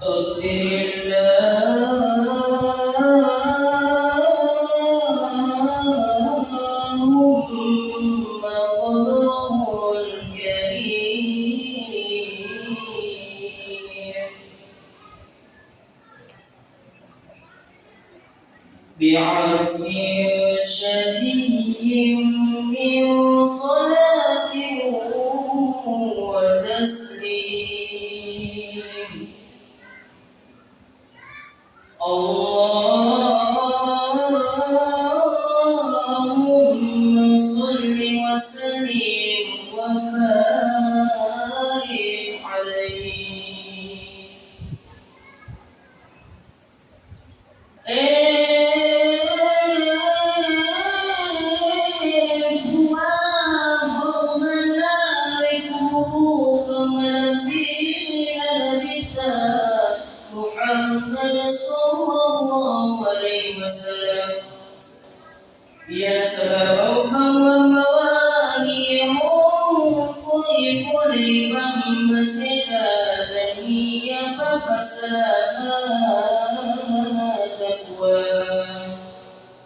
قدر اللهم قدره الكريم بعرف شديد من صلاة وتسليم اللهم صل وسلم وبارك عليه محمد صلى الله عليه وسلم يا سبب ومواني ضيف لمن مسجد يا بابا سلام